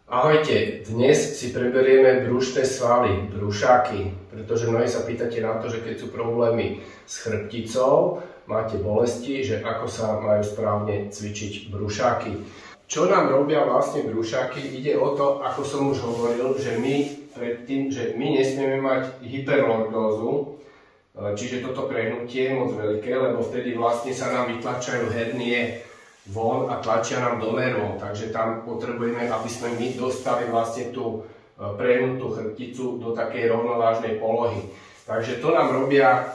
Ahojte, dnes si preberieme brušné svaly, brušáky, pretože mnohí sa pýtate na to, že keď sú problémy s chrbticou, máte bolesti, že ako sa majú správne cvičiť brušáky. Čo nám robia vlastne brušáky? Ide o to, ako som už hovoril, že my nesmieme mať hyperlordózu, čiže toto prehnutie je moc veľké, lebo vtedy vlastne sa nám vytlačajú hernie von a tlačia nám do nervov, takže tam potrebujeme, aby sme my dostali vlastne tú prehnutú chrbticu do takej rovnovážnej polohy. Takže to nám robia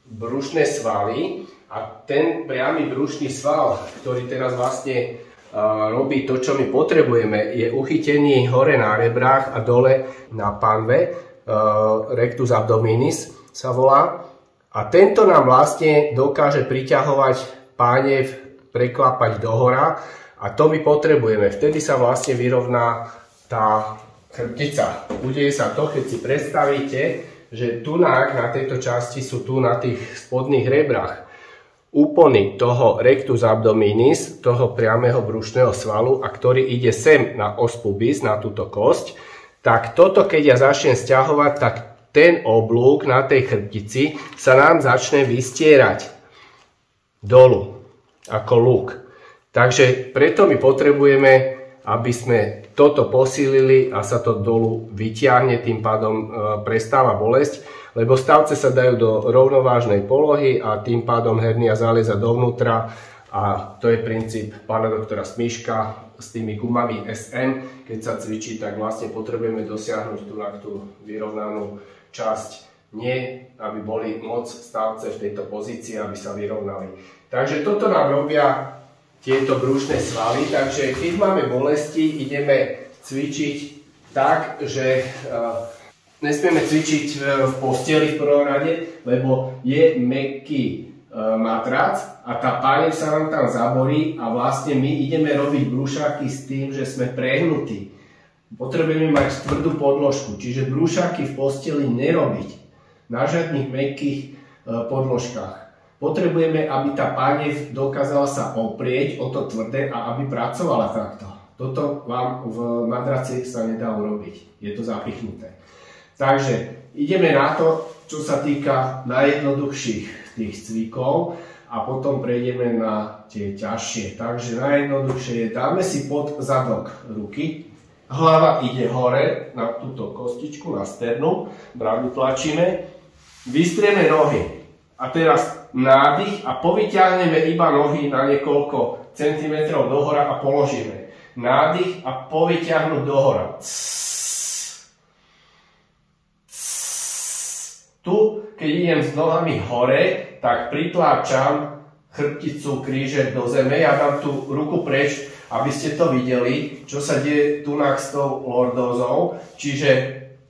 brušné svaly a ten priamy brušný sval, ktorý teraz vlastne robí to, čo my potrebujeme, je uchytený hore na rebrách a dole na panve, rectus abdominis sa volá, a tento nám vlastne dokáže priťahovať pánev, preklapať dohora a to my potrebujeme. Vtedy sa vlastne vyrovná tá chrbtica. Udeje sa to, keď si predstavíte, že tunák na tejto časti sú tu na tých spodných rebrách. Úpony toho rectus abdominis, toho priamého brušného svalu, a ktorý ide sem na os pubis, na túto kosť, tak toto keď ja začnem sťahovať, tak ten oblúk na tej chrbtici sa nám začne vystierať dolu ako lúk. Takže preto my potrebujeme, aby sme toto posílili a sa to dolu vyťahne, tým pádom prestáva bolesť, lebo stavce sa dajú do rovnovážnej polohy a tým pádom hernia zalieza dovnútra a to je princíp pána doktora Smiška s tými gumami SM. Keď sa cvičí, tak vlastne potrebujeme dosiahnuť tú vyrovnanú časť. Nie, aby boli moc stavce v tejto pozícii, aby sa vyrovnali. Takže toto nám robia tieto brušné svaly, takže keď máme bolesti, ideme cvičiť tak, že nesmieme cvičiť v posteli v prvom rade, lebo je mäkký matrac a tá pánev sa nám tam zaborí a vlastne my ideme robiť brušáky s tým, že sme prehnutí. Potrebujeme mať tvrdú podložku, čiže brušáky v posteli nerobiť na žiadnych mäkkých podložkách. Potrebujeme, aby tá pánev dokázala sa oprieť o to tvrdé a aby pracovala takto. Toto vám v madraci sa nedá urobiť. Je to zapichnuté. Takže ideme na to, čo sa týka najjednoduchších tých cvikov a potom prejdeme na tie ťažšie. Takže najjednoduchšie je, dáme si pod zadok ruky, hlava ide hore na túto kostičku, na sternum, bradu tlačíme, vystrieme nohy. A teraz nádych a povyťahneme iba nohy na niekoľko centimetrov dohora a položíme. Nádych a povyťahnuť dohora. Tu, keď idem s nohami hore, tak pritláčam chrbticu kríže do zeme. Ja dám tú ruku preč, aby ste to videli, čo sa deje tunák s tou lordózou. Čiže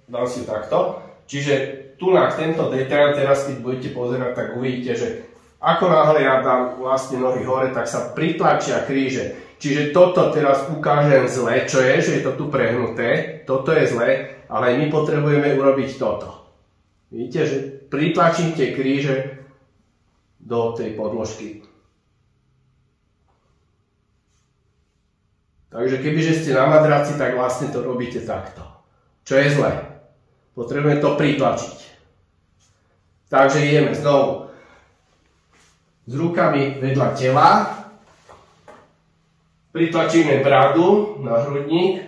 dám si takto. Čiže tunák tento detail, teraz keď budete pozerať, tak uvidíte, že ako náhle ja dám vlastne nohy hore, tak sa pritlačia kríže. Čiže toto teraz ukážem zle, čo je, že je to tu prehnuté, toto je zle, ale my potrebujeme urobiť toto. Vidíte, že pritlačím tie kríže do tej podložky. Takže kebyže ste na madraci, tak vlastne to robíte takto. Čo je zle? Potrebujeme to pritlačiť. Takže ideme znovu s rukami vedľa tela, pritlačíme bradu na hrudník,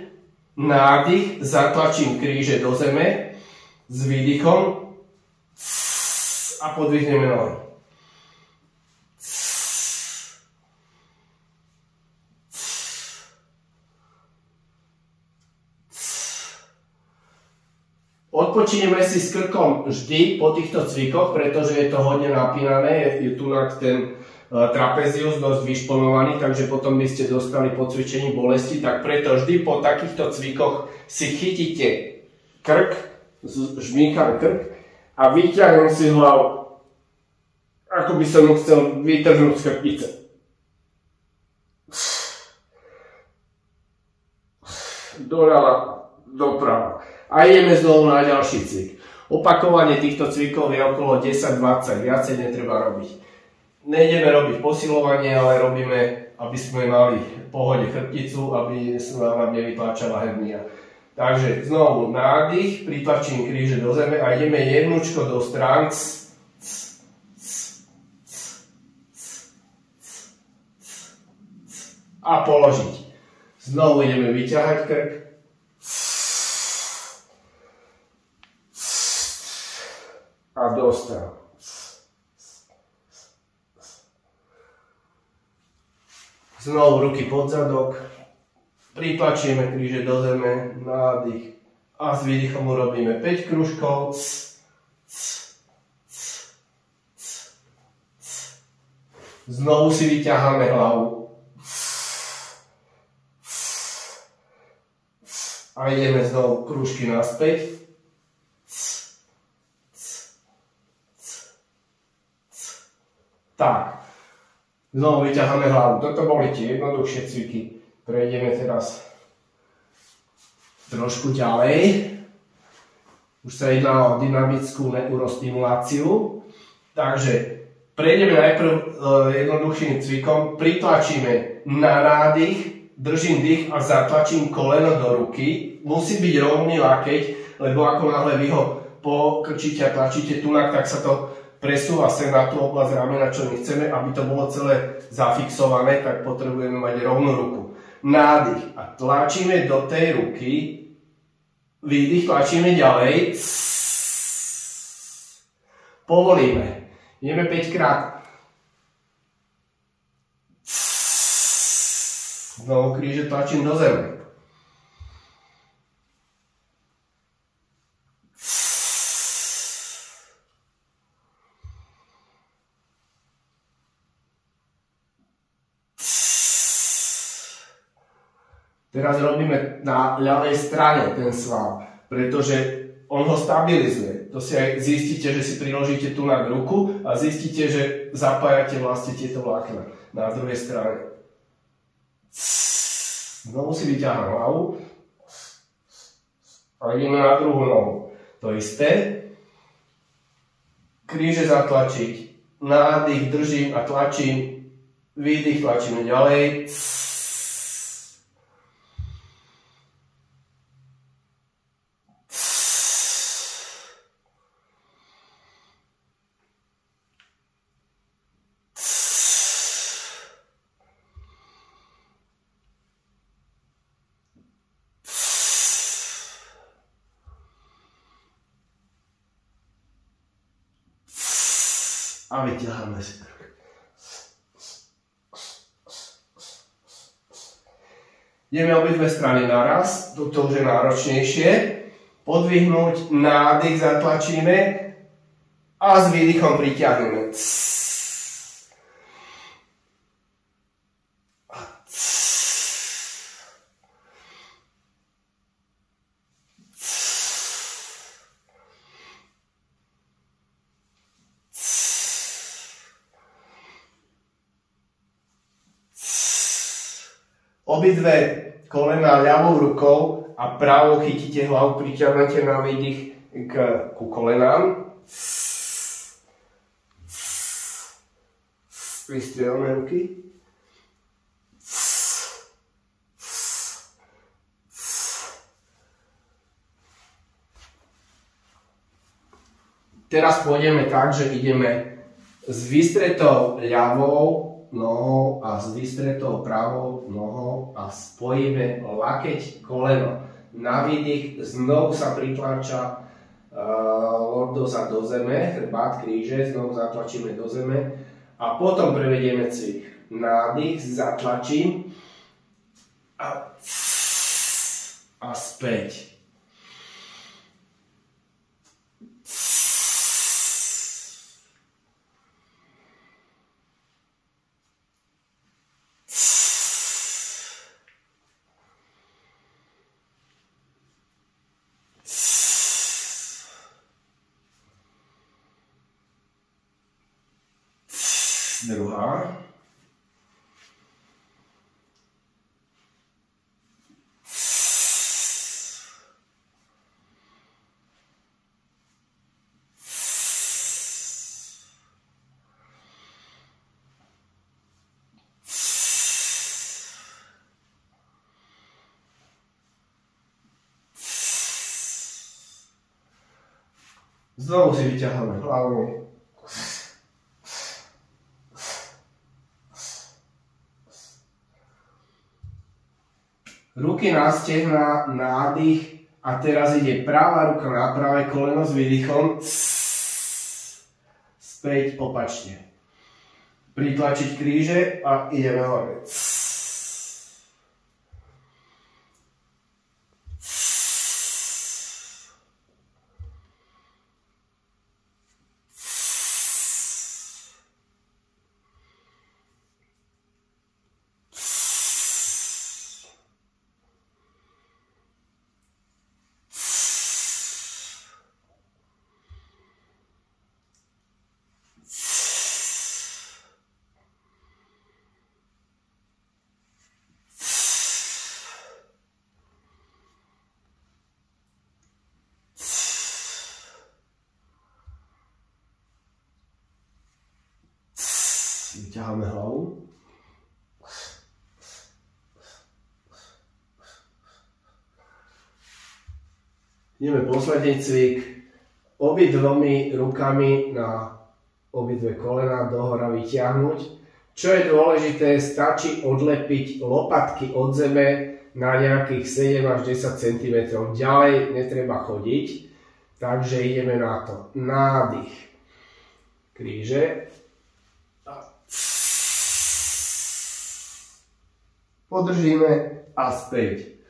nádych, zatlačím kríže do zeme s výdychom a podvihneme nohy. Odpočíneme si s krkom vždy po týchto cvikoch, pretože je to hodne napínané, je tu ten trapezius dosť vyšponovaný, takže potom by ste dostali po cvičení bolesti, tak preto vždy po takýchto cvikoch si chytíte krk, žmýkam krk a vyťahnem si hlavu, ako by som mu chcel vytrhnúť z chrbtice. Doľava, doprava. A ideme znovu na ďalší cvik. Opakovanie týchto cvikov je okolo 10-20, viacej netreba robiť. Nejdeme robiť posilovanie, ale robíme aby sme mali v pohode chrbticu, aby sa nám nevytlačala hernia. Takže znovu nádych, pritlačím kríže do zeme a ideme jednúčko do strán a položiť. Znovu ideme vyťahať krk. A dostať. Znovu ruky pod zadok. Pritlačíme kríže do zeme, nádych. A s výdychom urobíme 5 kružkov. Znovu si vyťaháme hlavu. A ideme znovu krúžky naspäť. Tak. Znovu vyťaháme hlavu. Toto boli tie jednoduchšie cviky. Prejdeme teraz trošku ďalej. Už sa jedná o dynamickú neurostimuláciu. Takže prejdeme najprv jednoduchším cvikom. Pritlačíme na nádych, držím dých a zatlačím koleno do ruky. Musí byť rovný lakeť, lebo ako náhle vy ho pokrčíte a tlačíte tunak, tak sa to presúva sem na tú oblasť ramena, čo my chceme, aby to bolo celé zafixované, tak potrebujeme mať rovnú ruku. Nádych a tlačíme do tej ruky, výdych, tlačíme ďalej, povolíme, ideme 5 krát, znovu kríže tlačím do zeme. Teraz robíme na ľavej strane ten sval, pretože on ho stabilizuje. To si aj zistíte, že si priložíte tu na ruku a zistíte, že zapájate vlastne tieto vlákna na druhej strane. Znovu si vyťahám hlavu a ideme na druhú nohu. To isté. Kríže zatlačiť, nádych držím a tlačím, výdych tlačíme ďalej. A vyťaháme si krk. Ideme obidve strany naraz, toto už je náročnejšie. Podvihnúť, nádych zatlačíme a s výdychom pritiahneme. Obidve kolena ľavou rukou a pravou chytíte hlavu, priťahnete na výdych ku kolenám. Vystrielame ruky. Teraz pôjdeme tak, že ideme s vystretou ľavou nohou a s vystretou pravou nohou a spojíme lakeť, koleno. Na výdych znovu sa pritlača lordoza do zeme, chrbát kríže, znovu zatlačíme do zeme a potom prevedieme cvik. Nádych, zatlačím a späť. Druhá. Znovu si vyťahujeme hlavu. Ruky na stehna, nádych a teraz ide pravá ruka na pravé koleno s výdychom. Späť opačne. Pritlačiť kríže a ideme hore. Vyťaháme hlavu. Ideme posledný cvik. Obidvomi rukami na obidve kolena dohora vyťahnuť. Čo je dôležité, stačí odlepiť lopatky od zeme na nejakých 7 až 10 cm. Ďalej netreba chodiť. Takže ideme na to. Nádych. Kríže. Podržíme a späť.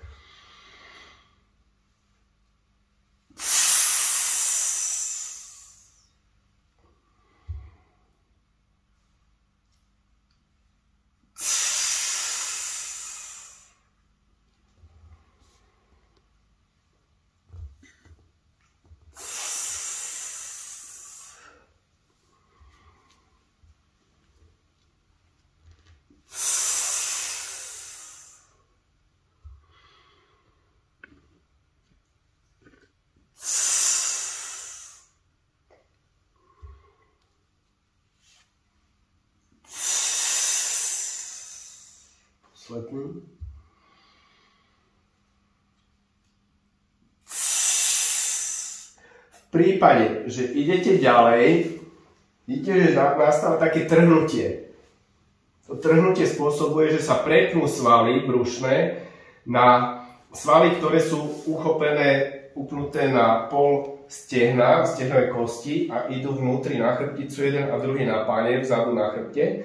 Posledný. V prípade, že idete ďalej, vidíte, že nastáva také trhnutie. To trhnutie spôsobuje, že sa pretnú svaly brušné na svaly, ktoré sú upnuté na pol stehna, stehnovej kosti a idú vnútri na chrbticu, jeden a druhý na páne, vzadu na chrbte.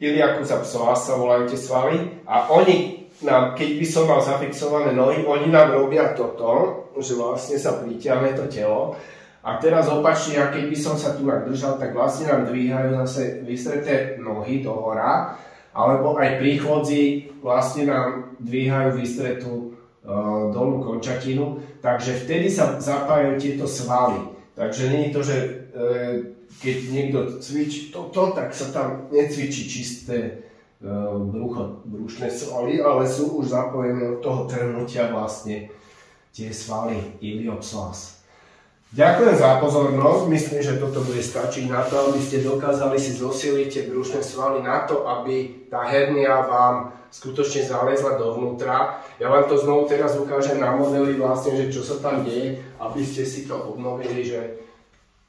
Iliakus psoas sa volajú tie svaly a oni nám, keď by som mal zafixované nohy, oni nám robia toto, že vlastne sa pritiahne to telo a teraz opačne, a keď by som sa tu držal, tak vlastne nám dvíhajú zase vystreté nohy do hora, alebo aj príchodzi vlastne nám dvíhajú vystretú dolnú končatinu, takže vtedy sa zapájajú tieto svaly. Takže nie je to, že keď niekto cvičí toto, tak sa tam necvičí čisté brušné svaly, ale sú už zapojené od toho trhnutia vlastne tie svaly iliopsoas. Ďakujem za pozornosť, myslím, že toto bude stačiť na to, aby ste dokázali si zosiliť tie brušné svaly na to, aby tá hernia vám skutočne zalezla dovnútra. Ja vám to znovu teraz ukážem na modeli vlastne, že čo sa tam deje, aby ste si to obnovili, že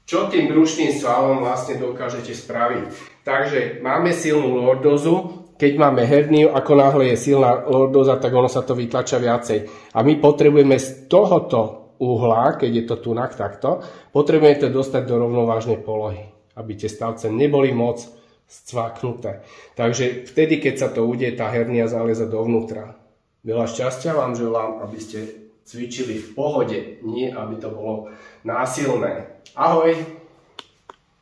čo tým brušným svalom vlastne dokážete spraviť. Takže máme silnú lordózu, keď máme herniu, ako náhle je silná lordóza, tak ono sa to vytlača viacej. A my potrebujeme z tohoto uhla, keď je to tunak takto, potrebujeme to dostať do rovnovážnej polohy, aby tie stavce neboli moc scvaknuté. Takže vtedy, keď sa to udeje, tá hernia zaleza dovnútra. Veľa šťastia vám želám, aby ste cvičili v pohode, nie aby to bolo násilné. Ahoj!